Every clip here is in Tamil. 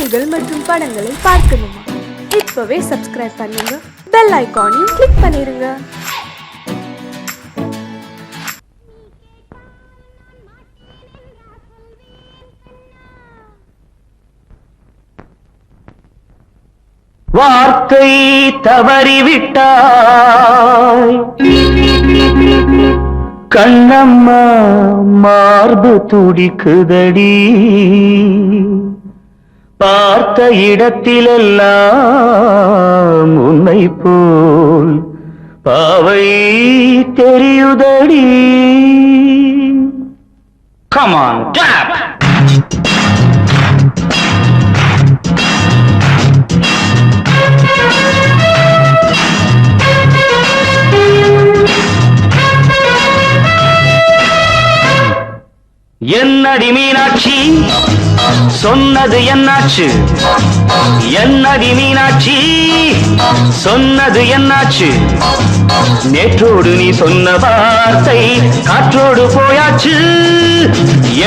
செய்திகள் மற்றும் படங்களை பார்க்கணுமா? இப்பவே சப்ஸ்கிரைப் பண்ணுங்க, பெல் ஐகானையும் கிளிக் பண்ணிருங்க. வார்த்தை தவறிவிட்டாய் கண்ணம்மா, மார்பு துடிக்குதடி. பார்த்த இடத்திலெல்லாம் உன்னை போல் பாவை தெரியுதடி. Come on, clap! என்னடி மீனாட்சி, சொன்னது என்னாச்சு? என்னடி மீனாட்சி, சொன்னது என்னாச்சு? நேற்றோடு நீ சொன்ன வார்த்தை காற்றோடு போயாச்சு.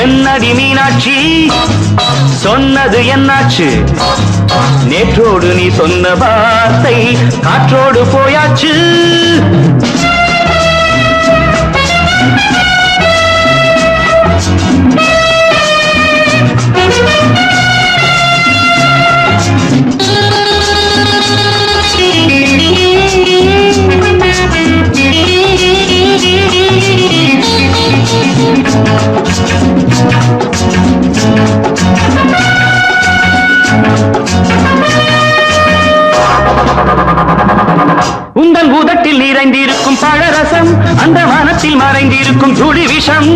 என்னடி மீனாட்சி, சொன்னது என்னாச்சு? நேற்றோடு நீ சொன்ன வார்த்தை காற்றோடு போயாச்சு. உந்தன் உதட்டில் நிறைந்திருக்கும் பழரசம், அந்த மனத்தில் மறைந்திருக்கும் துளி விஷம்.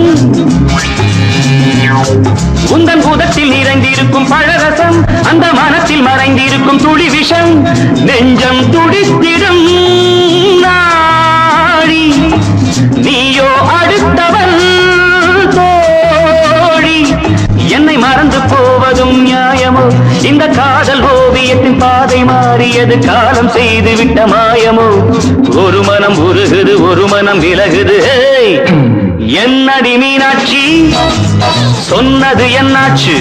உந்தன் உதட்டில் நிறைந்திருக்கும் பழரசம், அந்த மனத்தில் மறைந்திருக்கும் துளி விஷம். நெஞ்சம் துடித்திடும் நாடி, நீயோ அடுத்தவன் தோழி. என்னை மறந்து போவதும் நியாயமோ? இந்த காதல் ஓவியத்தின் பாதை மாறியது, காலம் செய்து விட்ட மாயமோ? ஒரு மனம் உருகுது, ஒரு மனம் விலகுது. என்னடி மீனாட்சி, சொன்னது என்னாச்சு?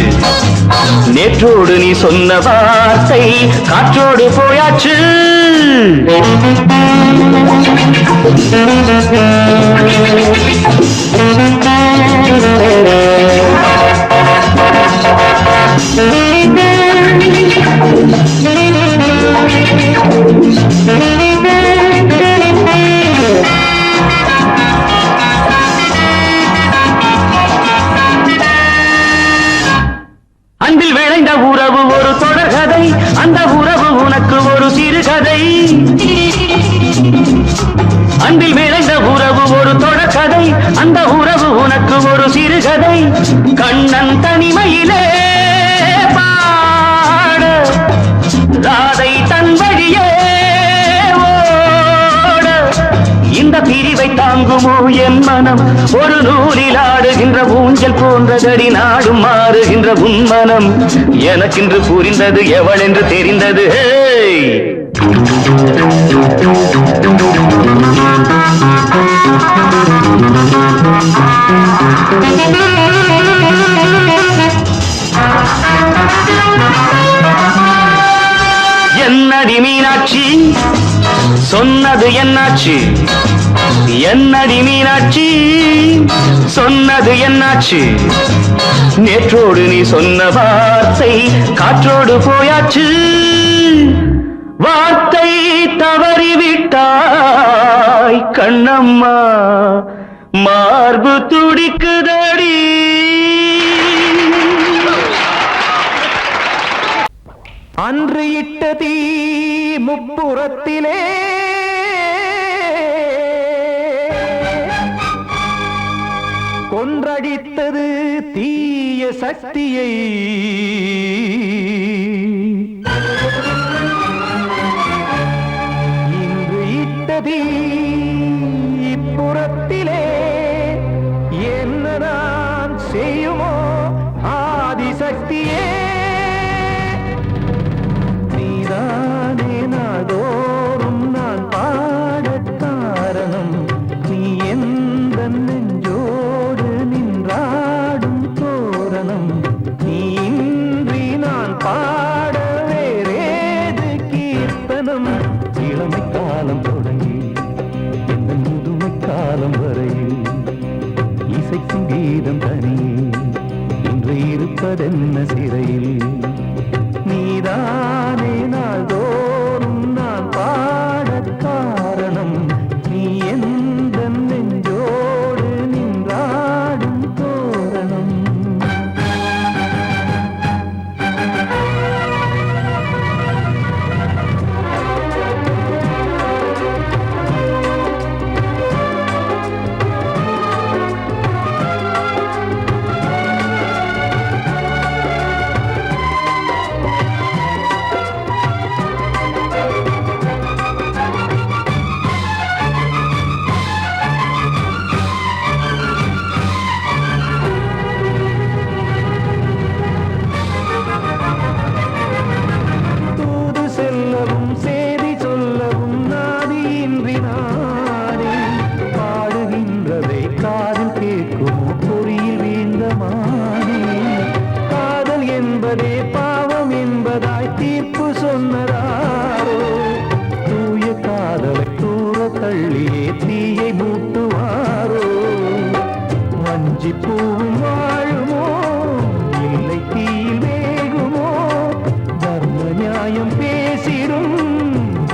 நேற்றோடு நீ சொன்ன வார்த்தை காற்றோடு போயாச்சு. அன்பில் விளைந்த உறவு ஒரு தொடர்கதை, அந்த உறவு உனக்கு ஒரு சிறுகதை. அன்பில் விளைந்த உறவு ஒரு தொடர்கதை, அந்த உறவு உனக்கு ஒரு சிறுகதை. கண்ணன் தனிமையிலே பாட, ராதை தன் வழியே ஓட. இந்த பிரிவை தாங்குமோ என் மனம்? ஒரு நூலில் ஆடுகின்ற ஊஞ்சல் போன்றதடி, நாடும் மாறுகின்ற உன்மனம். எனக்கென்று புரிந்தது எவள் என்று தெரிந்தது. என்னடி மீனாட்சி, சொன்னது என்னாச்சு? என்னடி மீனாட்சி, சொன்னது என்னாச்சு? நேற்றோடு நீ சொன்ன வார்த்தை காற்றோடு போயாச்சு. வார்த்தை தவறிவிட்டாய் கண்ணம்மா, மார்பு துடிக்குதடி. அன்று இட்ட தீ முப்புறத்திலே கொன்றடித்தது தீய சக்தியை. இன்று இட்ட தீ இப்புறத்திலே என்ன நான் செய்யுமோ ஆதிசக்தியே. நீதானே நாடோறும் நான் பாடக் காரணம், நீ எந்த நெஞ்சோடு நின்றாடும் தோரணம். நீ இன்றி நான் இருப்பதென்ன சிறையில் நீதானே நாள்தோறும் நான் பாடக் காரணம் நீ எந்த நெஞ்சோடு நின்றாடும் தோரணம் பாவம் என்பதாய் தீர்ப்பு சொன்னதாரோ தூய காதலை தூர தள்ளியே தீயை மூட்டுவாரோ வஞ்சி பூவும் வாழுமோ இல்லை தீயில் வேகுமோ தர்ம நியாயம் பேசிடும்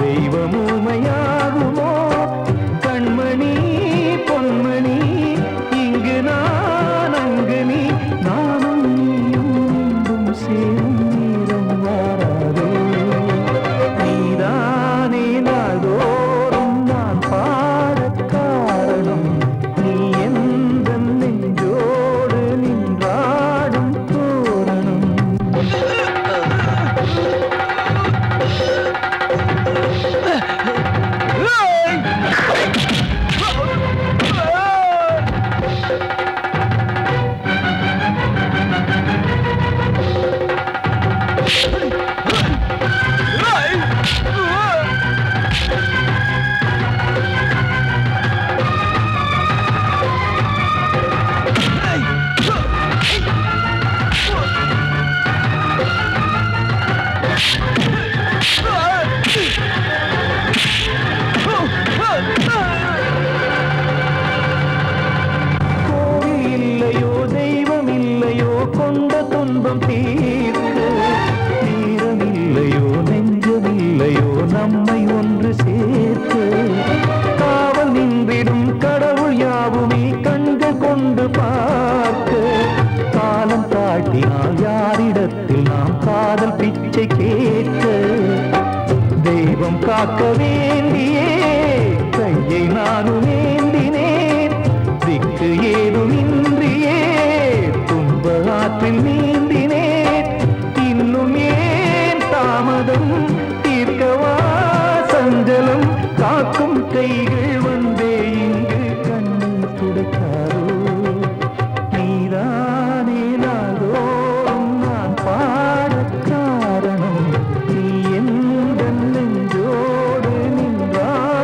தெய்வம் ஊமையாகுமோ கண்மணி பொன்மணி இங்கு நான் அங்கு நீ நானும் சேரும் நீரம் வாராதே நீதானே நாள்தோறும் நான் பாடக் காரணம் நீ எந்த நெஞ்சோடு நின்றாடும் தோரணம் இல்லையோ தெய்வம் இல்லையோ கொண்ட துன்பம் தீர்க்க தீரம் இல்லையோ நெஞ்சம் இல்லையோ நம்மை ஒன்று சேர்க்க காவல் நின்றிடும் கடவுள் யாவுமே கண்கள் கொண்டு பார்க்க காலம் தாட்டினால் யாரிடத்தில் நாம் காதல் பிச்சை கேட்க தெய்வம் காக்க வேண்டியே கையை நானும் ஏந்தினேன் திக்கு ஏதுமின்றியே துன்ப ஆற்றில் நீந்தினேன் இன்னும் ஏன் தாமதம் தீர்க்கவா சஞ்சலம் காக்கும் கைகள் வந்தே இங்கு கண்ணீர் துடைக்காரோ நீதானே நாள்தோறும் நான் பாடக் காரணம் நீ எந்த நெஞ்சோடு நின்றாடும்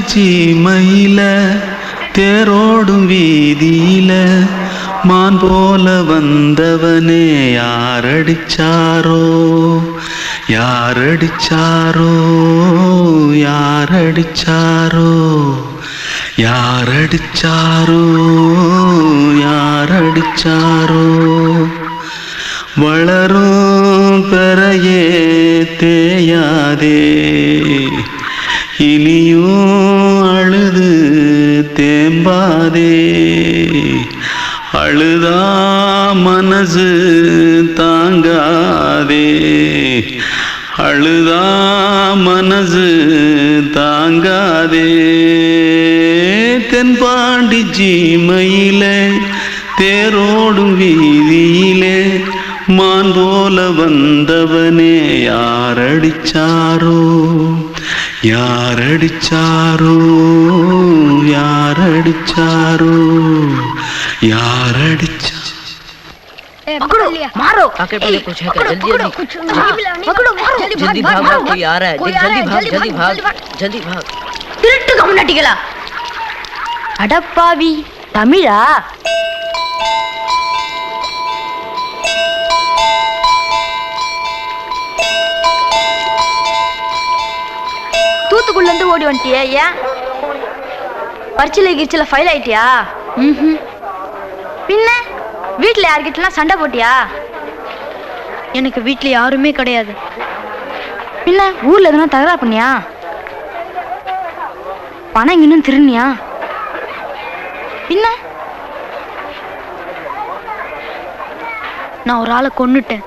சீமையில தேரோடும் வீதியில மான் போல வந்தவனே யாரடிச்சாரோ யாரடிச்சாரோ யாரடிச்சாரோ யாரடிச்சாரோ யாரடிச்சாரோ வளரும் பெறையே தேயாதே இனியும் அழுது தேம்பாதே அழுதா மனசு தாங்காதே அழுதா மனசு தாங்காதே தென்பாண்டி சீமையிலே தேரோடும் வீதியிலே மான் போல வந்தவனே யாரடிச்சாரோ யாரடிச்சாரோ யாரடிச்சாரோ யாரடிச்சா पकड़ो मारो आके पहले कुछ है क्या जल्दी जल्दी पकड़ो मारो जल्दी भाग भाग कोई आ रहा है देख जल्दी भाग जल्दी भाग திருட்டு கம்முனாட்டிகளா அடப்பாவி தமிழா தூத்துக்குள்ள இருந்து ஓடி வந்துட்டியா ஏன் பரிச்சையில கிரிச்சில ஃபைல் ஆயிட்டியா பின்ன வீட்டுல யார்கிட்டலாம் சண்டை போட்டியா எனக்கு வீட்டுல யாருமே கிடையாது பின்ன ஊர்ல எதுனா தகராறு பண்ணியா பணம் இன்னும் திருநியா பின்ன நான் ஒரு ஆளை கொன்னுட்டேன்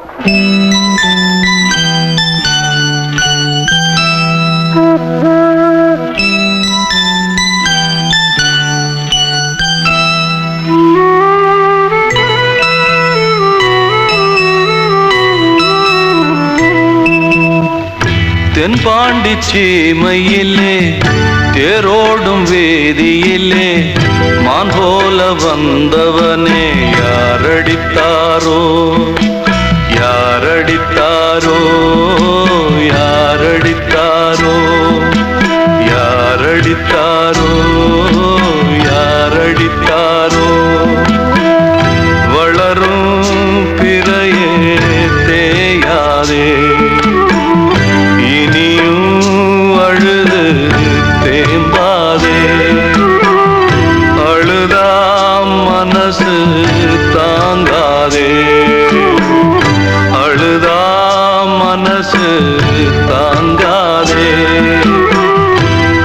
தென்பாண்டி சீமையிலே தேரோடும் வேதியிலே மான் போல வந்தவனே யாரடித்தாரோ யாரடித்தாரோ யாரடித்தாரோ யாரடித்தாரோ யாரடித்தாரோ வளரும் பிறையே தேயாதே இனியும் அழுது தேம்பாதே அழுதா மனசு தாங்காதே அழுதா மனசு தாங்காதே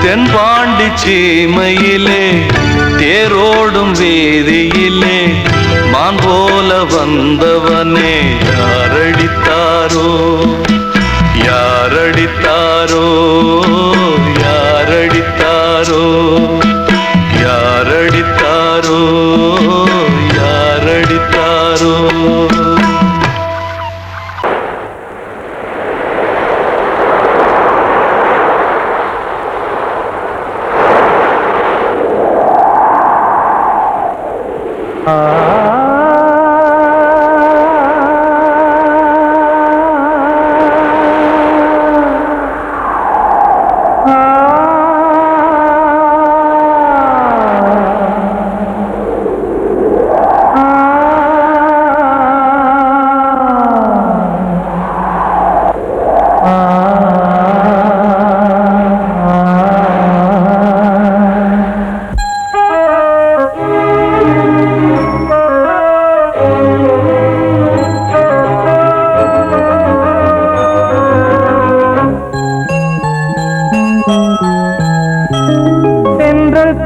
தென்பாண்டி சீமையிலே தேரோடும் வேதியிலே மான் போல வந்தவனே யாரடித்தாரோ யாரடித்தாரோ யாரடித்தாரோ யாரடித்தாரோ யாரடித்தாரோ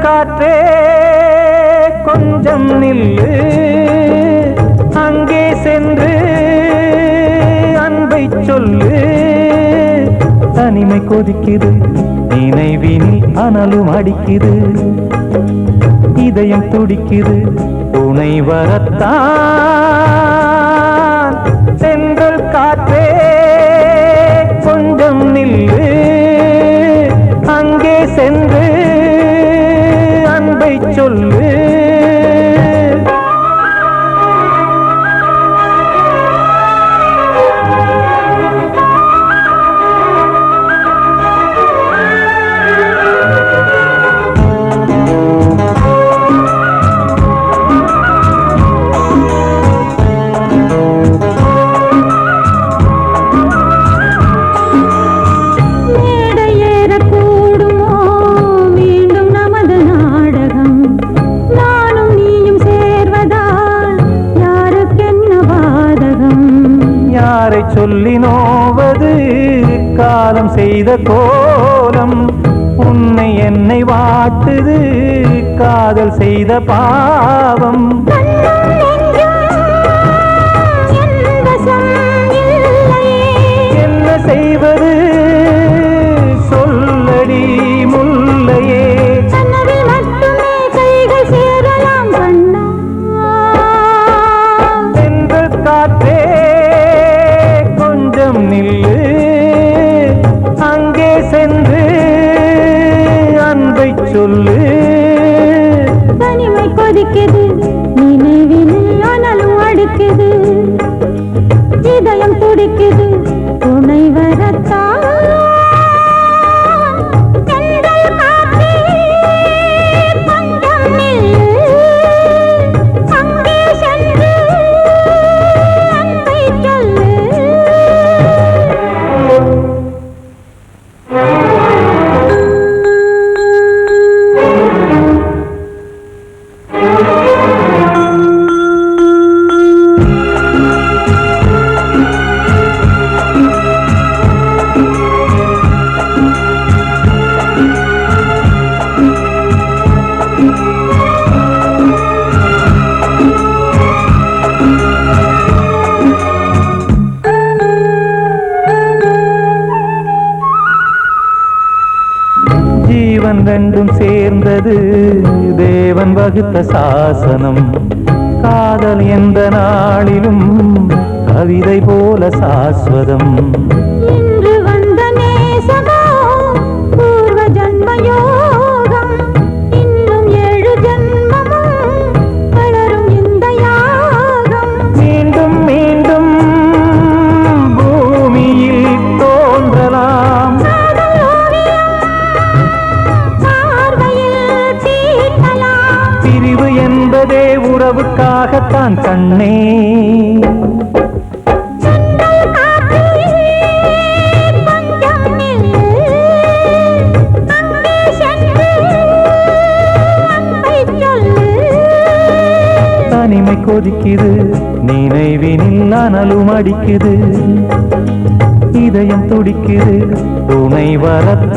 காற்றே கொஞ்சம் நில்லு அங்கே சென்று அன்பை சொல்லு தனிமை கொதிக்குது நினைவினில் அனலும் அடிக்குது இதயம் துடிக்குது துணை வரத்தான் சென்றல் காற்றே கொஞ்சம் நில்லு அங்கே சென்று அன்பை சொல்லு சொல்லி நோவது காலம் செய்த கோலம். உன்னை என்னை வாட்டுது காதல் செய்த பாவம். என்ன செய்வது சொல்லடி முல்லையே. சென்றல் காற்றே கொஞ்சம் நில்லு, அங்கே சென்று அன்பை சொல்லு. தனிமை கொதிக்குது நினைவில் ஆனாலும் அடுக்குது, இதயம் துடிக்குது துணை வரத்தான். ஜீவன் ரெண்டும் சேர்ந்தது தேவன் வகுத்த சாசனம். காதல் எந்த நாளிலும் கவிதை போல சாஸ்வதம். இன்று வந்த நேசமோ பூர்வ ஜன்ம யோகம், இன்னும் 7 ஜன்மமும் வளரும் இந்த யாகம். மீண்டும் மீண்டும் பூமியில் தோன்றலாம், பிரிவு என்பதே உறவுக்காகத்தான் கண்ணே. தனிமை கொதிக்குது நினைவினில் அனலும் அடிக்குது, இதயம் துடிக்குது துணை வரத்தான்.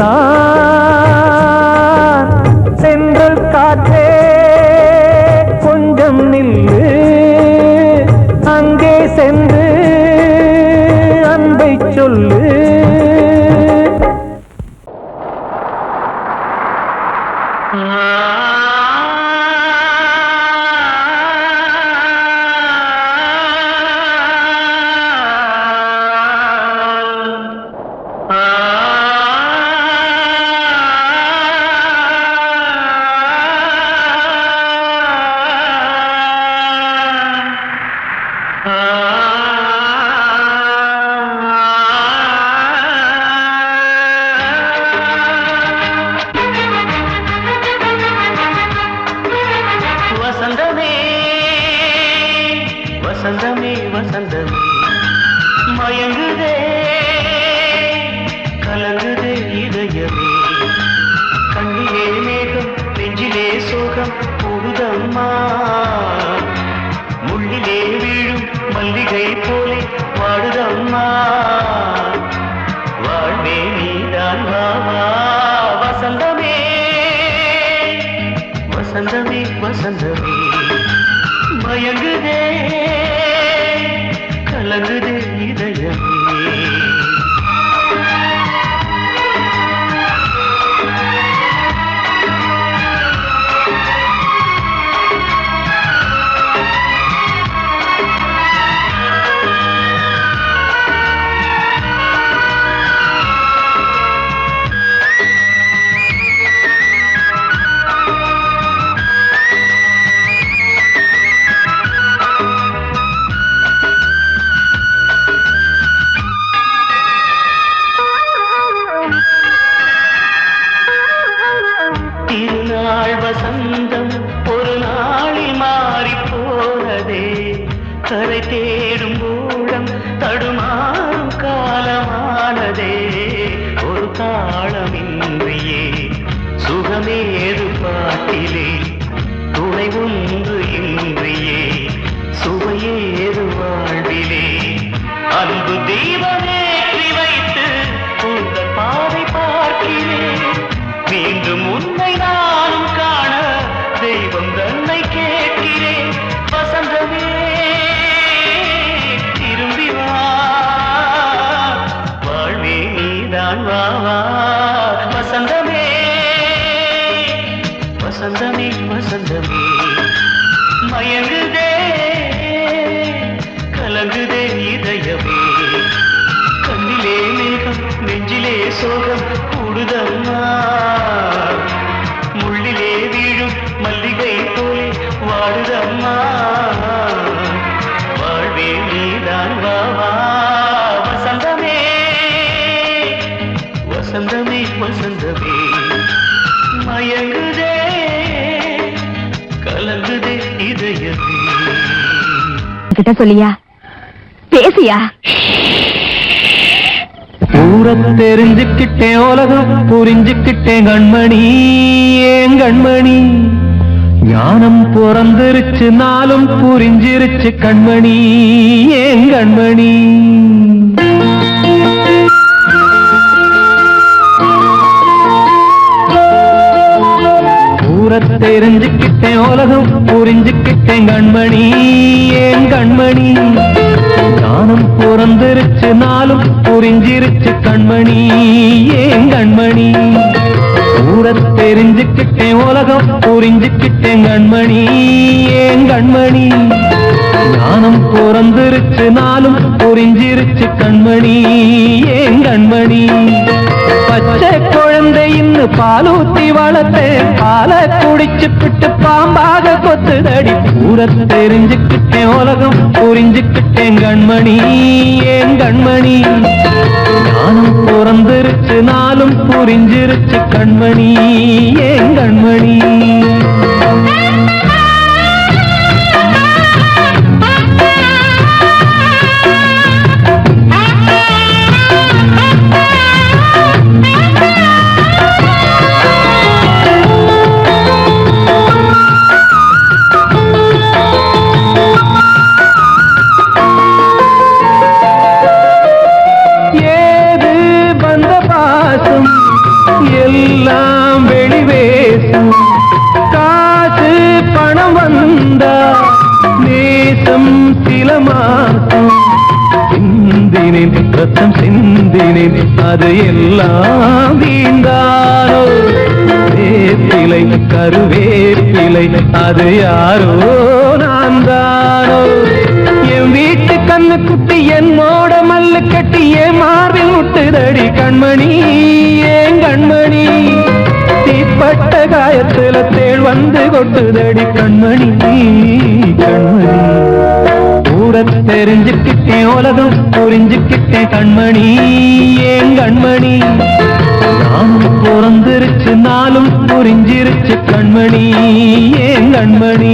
சென்றல் காற்றே கொஞ்சம் நில்லு, அங்கே சென்று அன்பை சொல்லு. வசந்தமே வசந்தமே வசந்தமே மயங்குதே கலங்குதே இதயமே. கண்ணிலே மேகம் நெஞ்சிலே சோகம் கூடுதம்மா, முள்ளிலே வீழும் மல்லிகை போலே வாடுதம்மா. வாழ்வே நீதான் வாவா. வசந்தமே வசந்தமே வசந்தமே மயங்குதே கலங்குதே இதயமே. திருநாள் வசந்தம் ஒரு நாளில் மாறி போனதே, கரை தேடும் ஊழம் தடுமாறும் காலமானதே. ஒரு தாளமின்றியே சுகமேது பாட்டிலே, துணை ஒன்று இன்றியே சுவையேது வாழ்விலே. அன்பு அம்மா வாழ்வே நீதான் வாவா வசந்தமே வசந்தமே வசந்தமே மயங்குதே கலங்குதே இதயமே கிட்ட சொல்லியா பேசியா ஊர தெரிஞ்சுக்கிட்டேன் உலகம் புரிஞ்சுக்கிட்டேன் கண்மணி ஏன் கண்மணி ஞானம் பிறந்திருச்சு நாளும் புரிஞ்சிருச்சு கண்மணி ஏன் கண்மணி ஊர தெரிஞ்சுக்கிட்டேன் உலகம் புரிஞ்சுக்கிட்டேன் கண்மணி ஏன் கண்மணி ஞானம் பிறந்திருச்சு நாளும் புரிஞ்சிருச்சு கண்மணி ஏன் கண்மணி ஊர தெரிஞ்சுக்கிட்டேன் உலகம் புரிஞ்சுக்கிட்டேன் கண்மணி ஏன் கண்மணி ஞானம் பிறந்திருச்சு நாளும் புரிஞ்சிருச்சு கண்மணி ஏன் கண்மணி பச்சை குழந்தை இன்னும் பாலூத்தி வளர்த்தேன் பாலை குடிச்சு பிட்டு பாம்பாக கொத்துதடி ஊர தெரிஞ்சுக்கிட்டேன் உலகம் புரிஞ்சுக்கிட்டேன் கண்மணி ஏன் கண்மணி ஞானம் பிறந்திருச்சு நாளும் புரிஞ்சிருச்சு கண்மணி ஏன் கண்மணி எல்லாம் வெளிவேசம் காசு பணம் வந்தா நேசம் சில மாசம் சிந்தினேன் ரத்தம் சிந்தினேன் அது எல்லாம் வீண்டாரோ வேப்பிலை கருவேப்பிலை அது யாரோ நான் தானோ என் வீட்டு கண்ணு குட்டி என்னோட மல்லு கட்டி என் மார்பில் முட்டுதடி கண்மணி ஏன் கண்மணி தீப்பட்ட காயத்துல தேள் வந்து கொட்டுதடி கண்மணி கண்மணி ஊர தெரிஞ்சுக்கிட்டேன் உலகம் புரிஞ்சுக்கிட்டேன் கண்மணி ஏன் கண்மணி நானும் பிறந்திருச்சு நாளும் புரிஞ்சிருச்சு கண்மணி ஏன் கண்மணி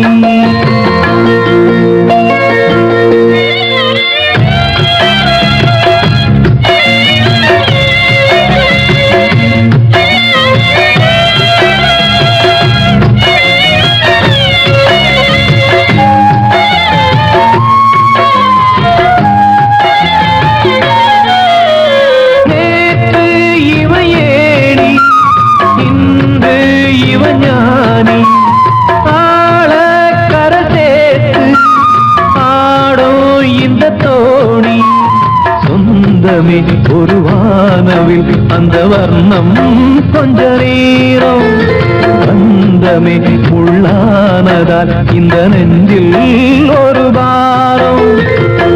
ஒரு வானவில் அந்த வர்ணம் கொஞ்ச நேரம் பந்தமே உள்ளானதால் இந்த நெஞ்சில் ஒரு பாரம்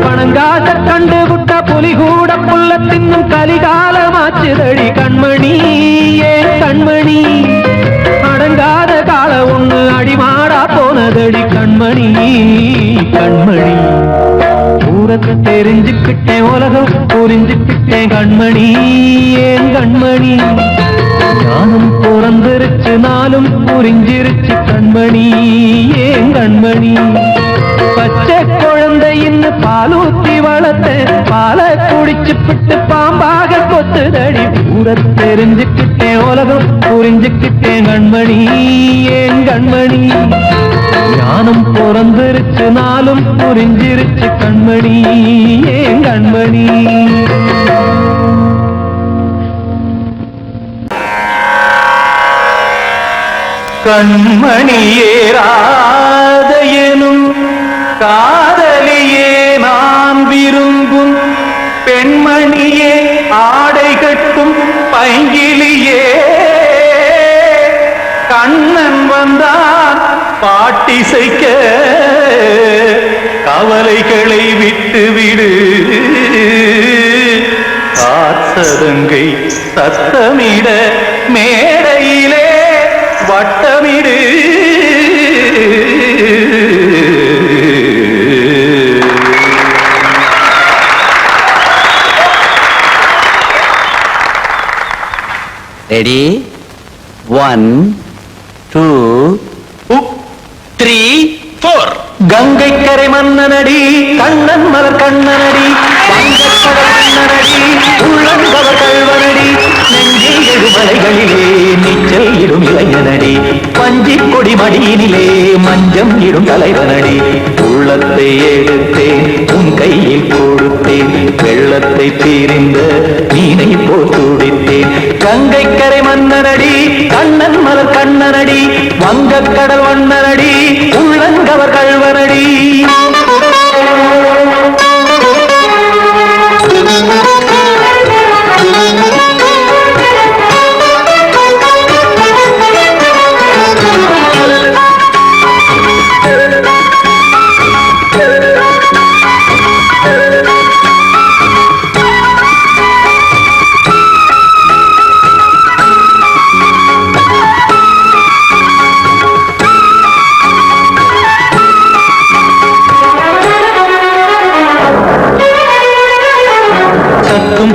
பணங்காச கண்டு விட்ட புலி கூட புல்ல தின்னும் கலிகாலமாச்சுதடி கண்மணி ஏன் கண்மணி அடங்காத கால ஒண்ணு அடிமாடா போனதடி கண்மணி கண்மணி ஊரத்தை தெரிஞ்சுக்கிட்டேன் உலகம் புரிஞ்சுக்கிட்டேன் கண்மணி ஏன் கண்மணி ஞானம் பிறந்திருச்சு நாளும் புரிஞ்சிருச்சு கண்மணி ஏன் கண்மணி பச்சை குழந்தை இன்னும் பாலூத்தி வளர்த்தேன் பாலை குடிச்சு பிட்டு பாம்பாக கொத்துதடி ஊர தெரிஞ்சுக்கிட்டேன் உலகம் புரிஞ்சுக்கிட்டேன் கண்மணி ஏன் கண்மணி ஞானம் பிறந்திருச்சு நாளும் புரிஞ்சிருச்சு கண்மணி ஏன் கண்மணி கண்மணியேராத எனும் காதலியே நான் விரும்பும் பெண்மணியே ஆடை கட்டும் பைங்கிலியே கண்ணன் வந்தான் பாட்டிசைக்க கவலைகளை விட்டுவிடு காத்ததங்கை சத்தமிட மேடையிலே வட்டமிடு ரெடி 1 2 3 4 கங்கை கரை மன்னனடி கண்ணன் மலர் கண்ணனடி வங்கக்கடல் மன்னனடி உள்ளங்கவர் கல்வனடி நெஞ்சில் எழுமலைகளிலே நீச்சல் இடும் இளைஞனடி பஞ்சி கொடி மடியினிலே மஞ்சம் இடும் தலைவனடி உள்ளத்தை எடுத்தேன் உன் கையில் கொடுத்தேன் வெள்ளத்தை தீரிந்த மீனை போல் துடித்தேன் கங்கை கரை மன்னனடி கண்ணன் மலர் கண்ணனடி வங்கக்கடல் வண்ணனடி உள்ளங்கவர் கல்வனடி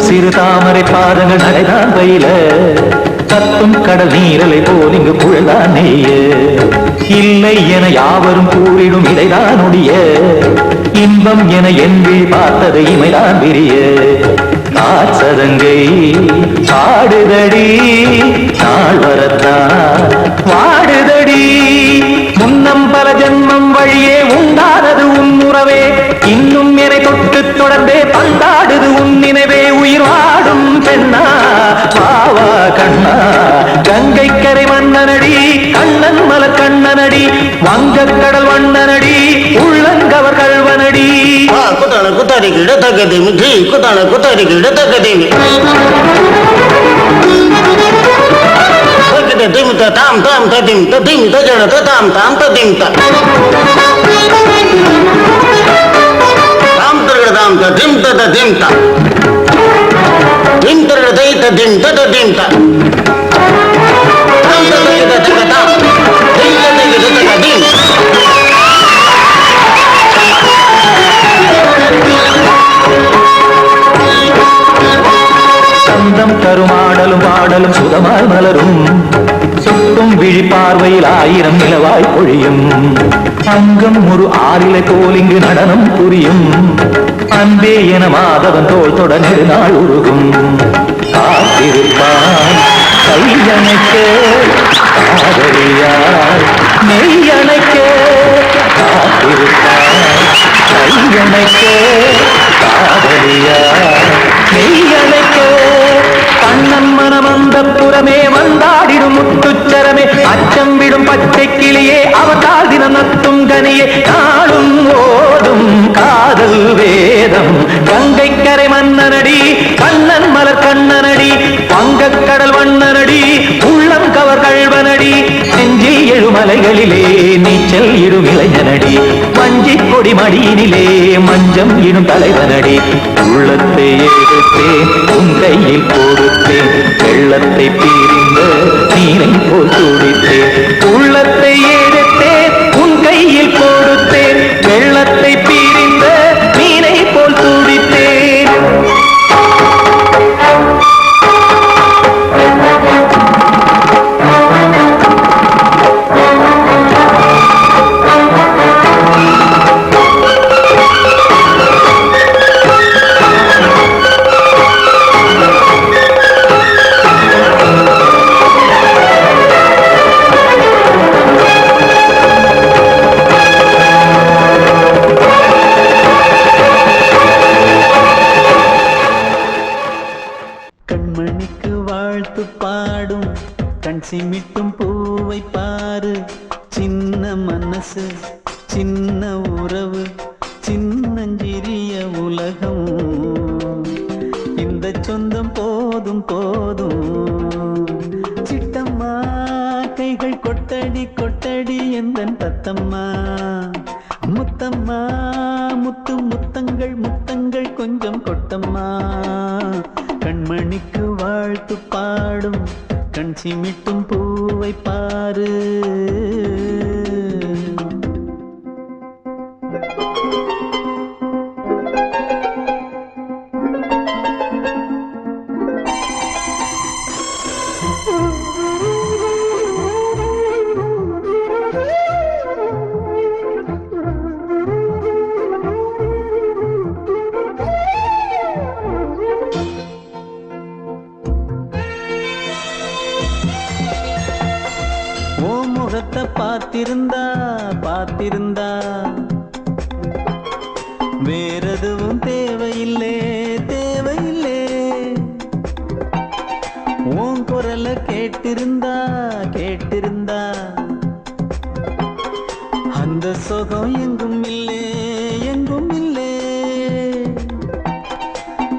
சிறு தாமரை பாதங்கள் நடைதான் பயில கத்தும் கடல் நீரலை போல் இங்கு குழல்தான் நெய்ய இல்லை என யாவரும் கூறிடும் இடைதான் உடைய இன்பம் என என்பி பார்த்தது இமைதான் விரிய காற்சதங்கை பாடுதடி நாள் வரத்தான் வாடுதடி முன்னம் பல ஜென்மம் வழியே உண்டானது உன் உறவே இன்னும் என்னை தொட்டு தொடர்ந்தே பந்தாடுது உன் நினைவே உயிர் வாடும் பெண்ணா பாவா கண்ணா கங்கை கரை மன்னனடி கண்ணன் மலர் கண்ணனடி வங்கக்கடல் வண்ணனடி உள்ளங்கவர் கல்வனடி குத்தான குத்தாரி கிட தக்கதேமி ஜி குத்தான குத்தாரி கிட தக்கதேமி தக்கதேமி தாம் தாம் ததிம் ததிம் தஜன தாம் தாம் ததிம் தாம் தர்கட தாம் ததிம் ததிம் தாம் திம் தர்கட தை ததிம் ததிம் தாம் தாம் தர்கட தக்கதாம் தை ததிம் ததிம் சந்தம் கருமாடலும் பாடலும் சுதமாய் மலரும் சுட்டும் விழி பார்வையில் ஆயிரம் நிலவாய் பொழியும் அங்கம் ஒரு ஆறிலை போல் இங்கு நடனம் புரியும் அன்பே என மாதவன் தோள் தொட நெடுநாள் உருகும் காத்திருப்பான் கையணைக்க காதலியார் மெய்யணைக்க காத்திருப்பான் கையணைக்க காதலியார் மெய்யணைக்க கண்ணன் மனம் அந்த புறமே வந்தாடிடும் முத்துச்சரமே அச்சம் விடும் பச்சை கிளியே அவதால் தினம் நத்தும் கனியே நாளும் ஓடும் காதல் வேதம் கங்கை கரை மன்னனடி கண்ணன் மலர் கண்ணனடி வங்கக்கடல் வண்ணனடி உள்ளம் கவர் கல்வனடி நெஞ்சில் எழுமலைகளிலே நீச்சல் இடும் இளைஞனடி வஞ்சி கொடி மடியினிலே மஞ்சம் இடும் தலைவனடி உள்ளத்தை எடுத்தேன் உன் கையில் கொடுத்தேன் வெள்ளத்தை பீரிந்த நீரை போல் துடித்தேன் உள்ளத்தை எடுத்தேன் உன் கையில் கொடுத்தேன் வெள்ளத்தை பீரிந்த நீரை போல் துடித்தேன் கண்மணிக்கு வாழ்த்து பாடும் கண் சிமிட்டும் பூவை பாரு சின்ன மனசு சின்ன உறவு சின்னஞ்சிறிய உலகம் இந்த சொந்தம் போதும் போதும் சிட்டம்மா கைகள் கொட்டடி கொட்டடி எந்தன் தத்தம்மா முத்தம்மா முத்து முத்தங்கள் முத்தங்கள் கொஞ்சம் கொட்டம்மா கண்மணிக்கு வாழ்த்து பாடும் கண் சிமிட்டும் பூவை பாரு வேறெதுவும் தேவையில்லை தேவையில்லை. உன் குரல கேட்டிருந்தா கேட்டிருந்தா அந்த சுகம் எங்கும் இல்லை எங்கும் இல்லை.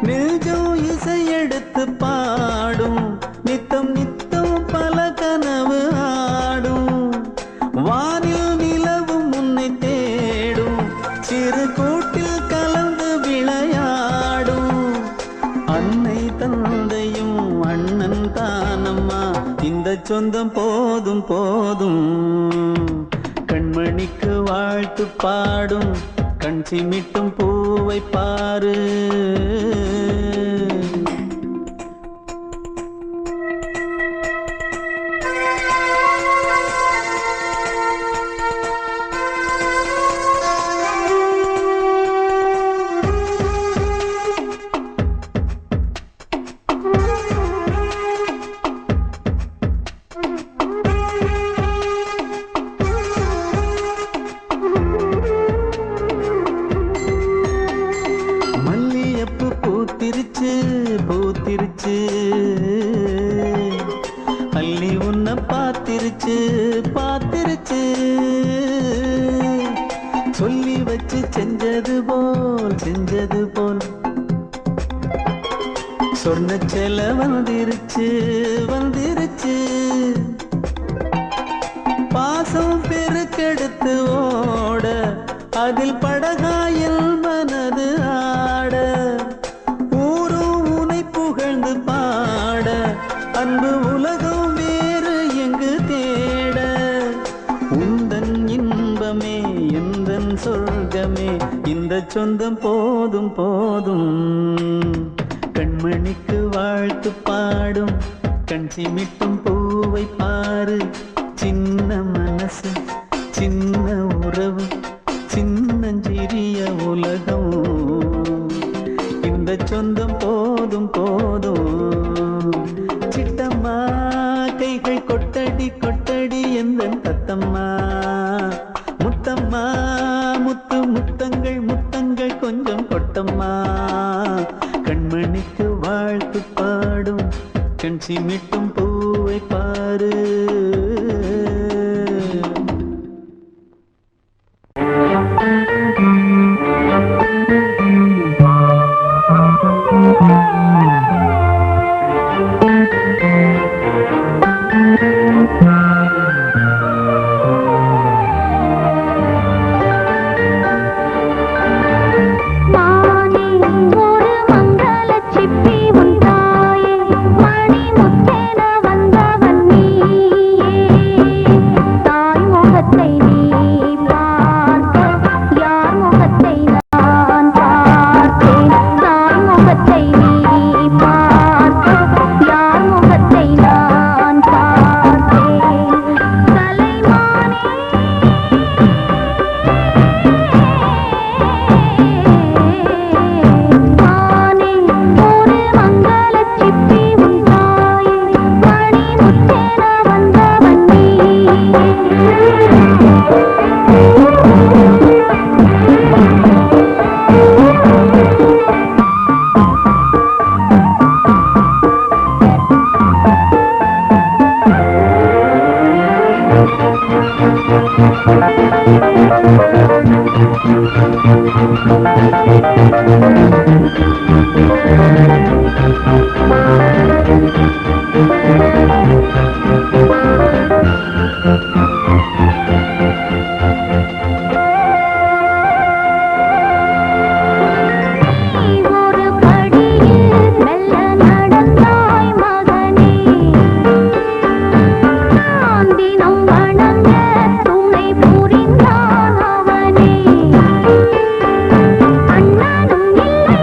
நெஞ்சம் இசை எடுத்து பாடும் நித்தம் நித்தம் பல கனவு ஆடும். வானில் நிலவும் உன்னை தேடும் சிறு கூட்டில் கலந்து விளையாடும். அன்னை தந்தையும் அண்ணன் தானம்மா இந்த சொந்தம் போதும் போதும். கண்மணிக்கு வாழ்த்து பாடும் கண் சிமிட்டும் பூவை பாரு. மல்லியப்பு பூத்திருச்சு பூத்திருச்சு. அள்ளி உன்னை பார்த்திருச்சு பார்த்திருச்சு. சொல்லி வச்சு செஞ்சது போல் சொன்ன செல வந்துருச்சு வந்துருச்சு. பாசம் பெருக்கெடுத்து ஓட அதில் படகாயில் மனது ஆட. ஊரும் உனை புகழ்ந்து பாட அன்பு உலகம் வேறு எங்கு தேட. உந்தன் இன்பமே எந்தன் சொர்க்கமே இந்த சொந்தம் போதும் போதும். கண்மணிக்கு வாழ்த்து பாடும் கண் சிமிட்டும் பூவை பாரு. சின்ன மனசு சின்ன உறவு சின்னஞ்சிறிய உலகம் இந்த சொந்தம் போதும் போதும். சிட்டம்மா கைகள் கொட்டடி கொட்டடி எந்தன் தத்தம்மா. முத்தம்மா முத்து முத்தங்கள் முத்தங்கள் கொஞ்சம் கொட்டம்மா. கண்மணிக்கு வாழ்த்து பாடும் கண் சிமிட்டும் பூவை பாரு. மானே ஒரு மங்களச் சிப்பி உன் தாயே, மணி முத்தென வந்தவன் நீயே. தாய் முகத்தை நீ பார்க்க யார் முகத்தை நான் பார்த்தேன். தாய் முகத்தை நீ பார்க்க யார் முகத்தை நான் பார்த்தேன். கலைமானே மானே ஒரு மங்களச் சிப்பி உன் தாயே, மணி முத்தென வந்தவன் நீயே. நீ ஒரு படியில் மெல்ல நடந்தாய் மகனே. நான் தினம் வணங்க துணை புரிந்தான் அவனே. அண்ணனும் இல்லை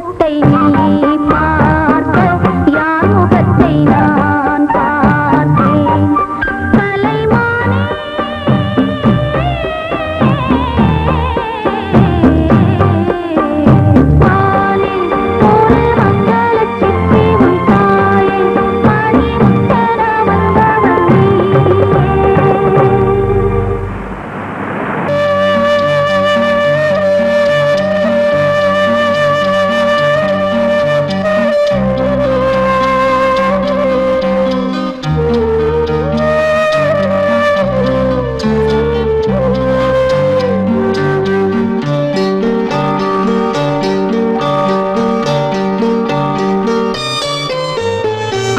முகத்தை நீ பார்க்க யார் முகத்தை நான் பார்த்தேன் கலைமானே பாலில் ஒரு மங்கள சிப்பி உன் தாயே மணிமுத்தர வந்தவள்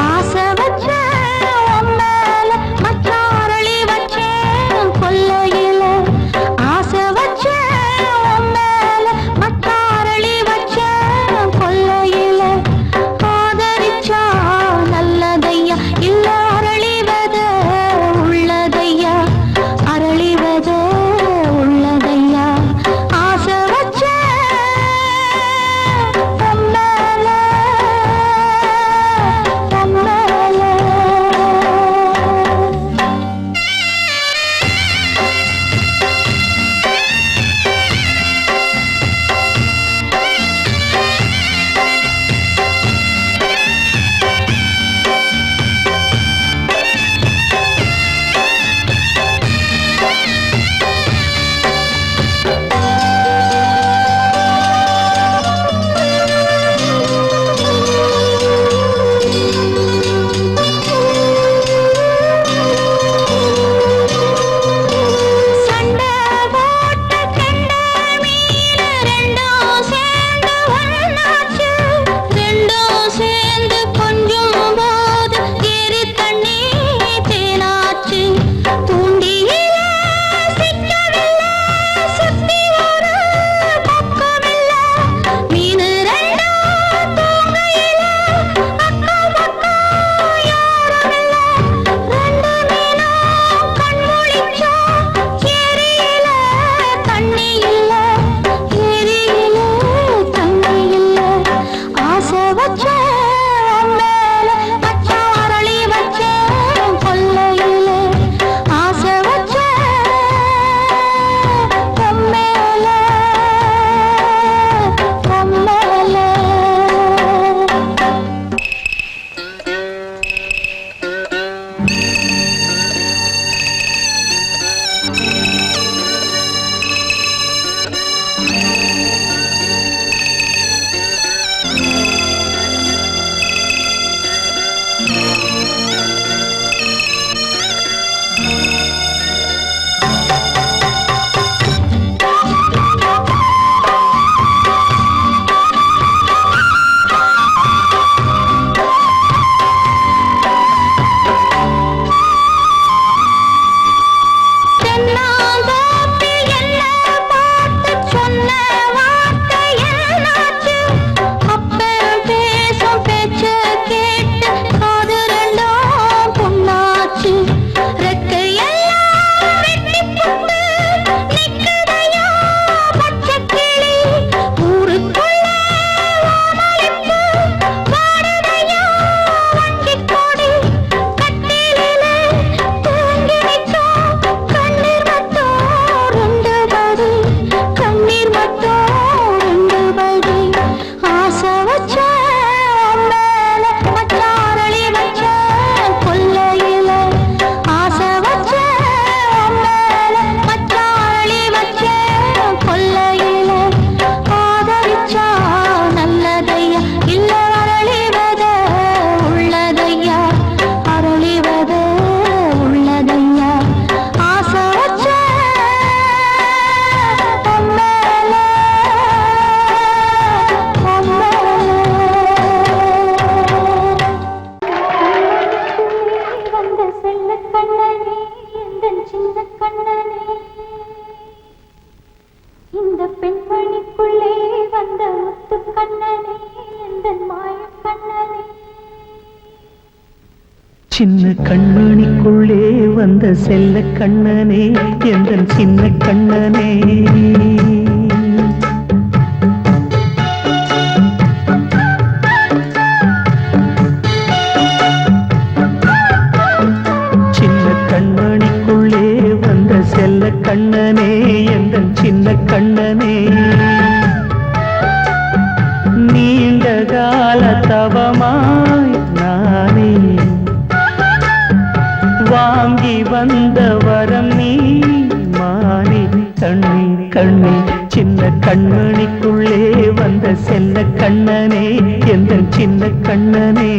ஆசை வச்ச உன் மேல மச்சாரளி வச்சேன் கொல்லையில ஆசை வச்ச உன் மேல மச்சாரளி வச்சேன் கொல்லையில ஆதரிச்சா நல்லதையா இல்ல அரளிவத உள்ளதையா அரளிவத உள்ளதையா ஆசை வச்ச உன் மேல உன் மேல சண்டை போட்ட கெண்ட மீன் ரெண்டும் சேர்ந்து ஒண்ணாச்சு ரெண்டும் சேர்ந்து கொஞ்சம் போது ஏறி தண்ணி தேனாச்சு தூண்டியில சிக்கவில்லை சுத்தி ஒரு பக்கமில்ல மீன் ரெண்டும் தூங்கையில அக்கம் பக்கம் யாருமில்ல ரெண்டு மீனும் கண் முழிச்சா ஏரியில தண்ணி இல்ல ஏரியில தண்ணி இல்ல ஆசை வச்ச மேல மச்சாரளி வச்ச கொல்லையில ஆசை வச்ச மேல மேல தென்னாந்தோப்பில் என்ன பார்த்து சொன்ன வார்த்தை என்னாச்சு அப்பன் பேசும் பேச்ச கேட்டு காது ரெண்டும் புண்ணாச்சு ரெக்கையெல்லாம் வெட்டி புட்டு நிக்குதையா பச்சை கிளி ஊருக்குள்ள ஓமளிப்பு வாடுதையா வண்டிக் கொடி கட்டிலிலே தூங்கி நிற்கும் கண்ணீர் மட்டும் ரெண்டு படி கண்ணீர் மட்டும் ரெண்டு படி ஆசை வச்ச மேல மச்சாரளி வச்ச கொல்லையில ஆசை வச்ச மேல மச்சாரளி வச்ச கொல்லையில ஆதரிச்சா நல்லதையா இல்ல அரளிவத உள்ளதையா அரளிவத உள்ளதையா ஆசை வச்ச மேல வந்த செல்ல கண்ணனே எந்தன் சின்ன கண்ணனே இந்த பெண்மணிக்குள்ளே வந்த முத்து கண்ணனே எந்தன் மாய கண்ணனே சின்ன கண்மணிக்குள்ளே வந்த செல்ல கண்ணனே எந்தன் சின்ன கண்ணனே தவமாய் நானே வாங்கி வந்த வரம் நீ மானே கண்ணே கண்ணே சின்ன கண்மணிக்குள்ளே வந்த செல்ல கண்ணனே எந்த சின்ன கண்ணனே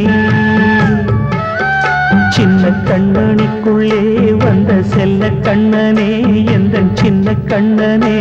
சின்ன கண்ணனுக்குள்ளே வந்த செல்ல கண்ணனே எந்த சின்ன கண்ணனே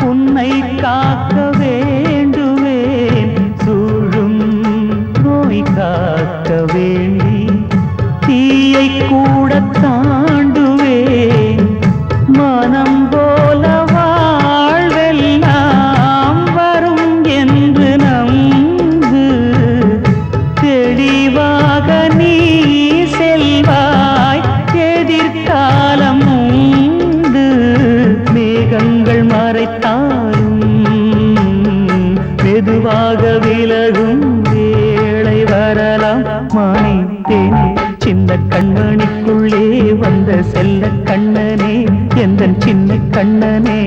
உன்னை காக்க வேண்டுவேன் சூழும் நோய் காக்க வேண்டி தீயை கூட தாண்டுவேன் மனம் போல வாழ்வெல்லாம் வரும் என்று நம்பு தெளிவாக நீ செல்வாய் எதிர்காலம் மேகங்கள் மறைத்தாலும் மெதுவாக விலகும் வேளை வரலாம் மானே தேனே சின்ன கண்மணிக்குள்ளே வந்த செல்ல கண்ணனே எந்த சின்ன கண்ணனே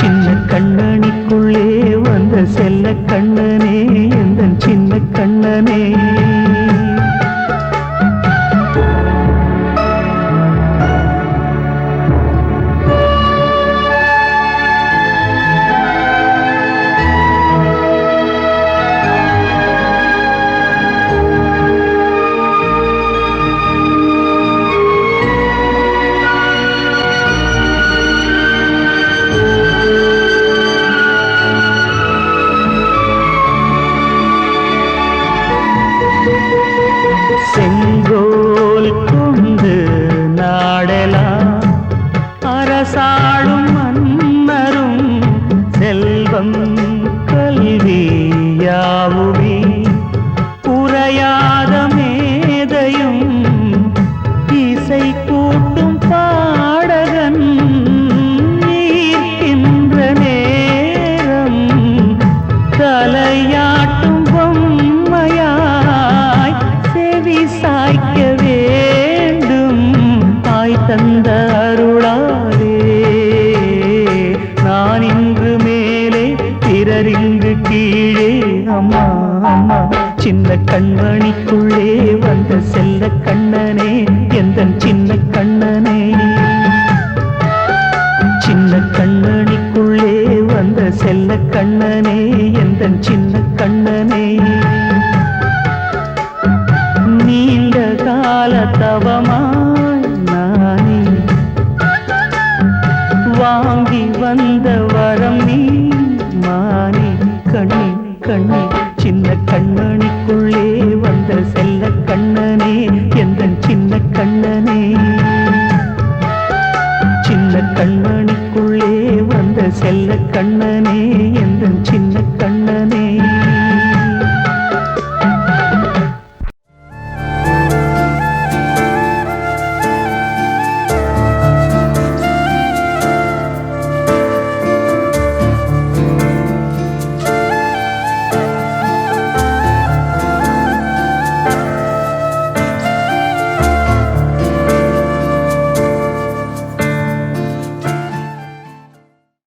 சின்ன கண்ணனிக்குள்ளே வந்த செல்ல கண்ணனே எந்த சின்ன கண்ணனே செங்கோல் கொண்டு நாடலாம் அரசாளும் மன்னரும் செல்வம் கல்வி யாவுமே உரையாத மேதையும் இசை கூட்டும் பாடகன் ஈர்க்கின்ற நேரம் தலையாட்டும் பொம்மையாய் செவி சாய்க்க வேண்டும் தாய் தந்த அருளாலே நான் இன்று மேலே பிறர் இங்கு கீழே அம்மா அம்மா சின்ன கண்மணிக்குள்ளே வந்த செல்ல கண்ணனே எந்த சின்ன கண்ணனே சின்ன கண்ணனிக்குள்ளே வந்த செல்ல கண்ணனே எந்த சின்ன கண்ணனே நீண்ட கால தவமாய் நானே வாங்கி வந்த வரம் நீ மானே கண்ணே கண்ணே சின்ன கண்ணனிக்குள்ளே வந்த செல்ல கண்ணனே எந்த சின்ன கண்ணனே சின்ன கண்ணனிக்குள்ளே வந்த செல்ல கண்ணனே எந்த சின்ன கண்ணனே